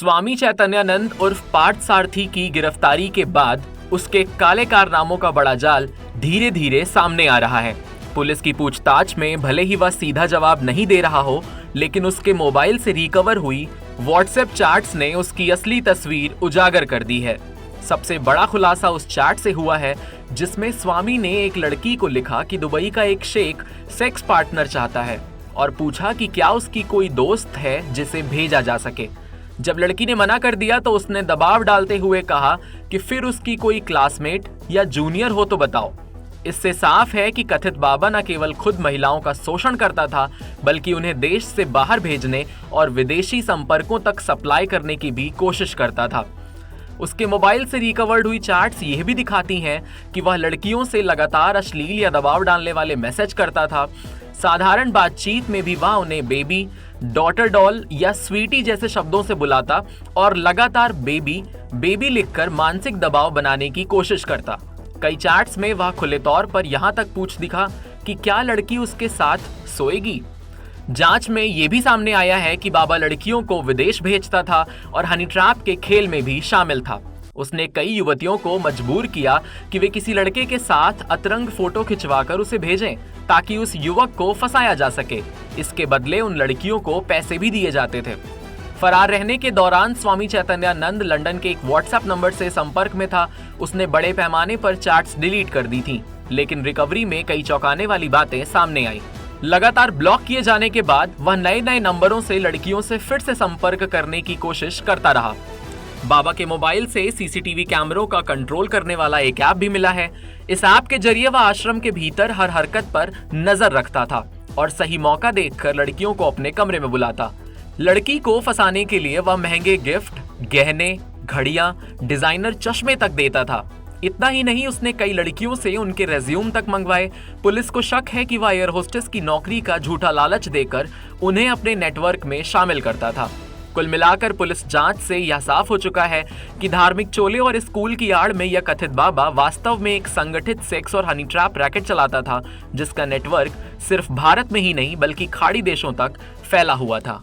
स्वामी चैतन्यानंद उर्फ पार्थसारथी की गिरफ्तारी के बाद उसके काले कारनामों का बड़ा जाल धीरे धीरे सामने आ रहा है। पुलिस की पूछताछ में भले ही वह सीधा जवाब नहीं दे रहा हो, लेकिन उसके मोबाइल से रिकवर हुई व्हाट्सएप चैट्स ने उसकी असली तस्वीर उजागर कर दी है। सबसे बड़ा खुलासा उस चैट से हुआ है जिसमें स्वामी ने एक लड़की को लिखा कि दुबई का एक शेख सेक्स पार्टनर चाहता है और पूछा कि क्या उसकी कोई दोस्त है जिसे भेजा जा सके। जब लड़की ने मना कर दिया तो उसने दबाव डालते हुए कहा कि फिर उसकी कोई क्लासमेट या जूनियर हो तो बताओ। इससे साफ है कि कथित बाबा न केवल खुद महिलाओं का शोषण करता था, बल्कि उन्हें देश से बाहर भेजने और विदेशी संपर्कों तक सप्लाई करने की भी कोशिश करता था। उसके मोबाइल से रिकवर्ड हुई चैट्स यह भी दिखाती हैं कि वह लड़कियों से लगातार अश्लील या दबाव डालने वाले मैसेज करता था। साधारण बातचीत में भी वह उन्हें बेबी, डॉटर डॉल या स्वीटी जैसे शब्दों से बुलाता और लगातार बेबी बेबी लिखकर मानसिक दबाव बनाने की कोशिश करता। कई चैट्स में वह खुले तौर पर यहां तक पूछ दिखा कि क्या लड़की उसके साथ सोएगी। जांच में यह भी सामने आया है कि बाबा लड़कियों को विदेश भेजता था और हनी ट्रैप के खेल में भी शामिल था। उसने कई युवतियों को मजबूर किया कि वे किसी लड़के के साथ अतरंग फोटो खिंचवाकर उसे भेजें ताकि उस युवक को फंसाया जा सके। इसके बदले उन लड़कियों को पैसे भी दिए जाते थे। फरार रहने के दौरान स्वामी चैतन्यानंद लंदन के एक व्हाट्सएप नंबर से संपर्क में था। उसने बड़े पैमाने पर चैट्स डिलीट कर दी थी, लेकिन रिकवरी में कई चौंकाने वाली बातें सामने आई। लगातार ब्लॉक किए जाने के बाद वह नए नए नंबरों से लड़कियों से फिर से संपर्क करने की कोशिश करता रहा। बाबा के मोबाइल से सीसीटीवी कैमरों का कंट्रोल करने वाला एक ऐप भी मिला है। इस ऐप के जरिए वह आश्रम के भीतर हर हरकत पर नजर रखता था और सही मौका देखकर लड़कियों को अपने कमरे में बुलाता। लड़की को फंसाने के लिए वह महंगे गिफ्ट, गहने, घड़ियां, डिजाइनर चश्मे तक देता था। इतना ही नहीं, उसने कई लड़कियों से उनके रेज्यूम तक मंगवाए। पुलिस को शक है कि वह एयर होस्टेस की नौकरी का झूठा लालच देकर उन्हें अपने नेटवर्क में शामिल करता था। कुल मिलाकर पुलिस जांच से यह साफ हो चुका है कि धार्मिक चोले और स्कूल की आड़ में यह कथित बाबा वास्तव में एक संगठित सेक्स और हनी ट्रैप रैकेट चलाता था, जिसका नेटवर्क सिर्फ भारत में ही नहीं बल्कि खाड़ी देशों तक फैला हुआ था।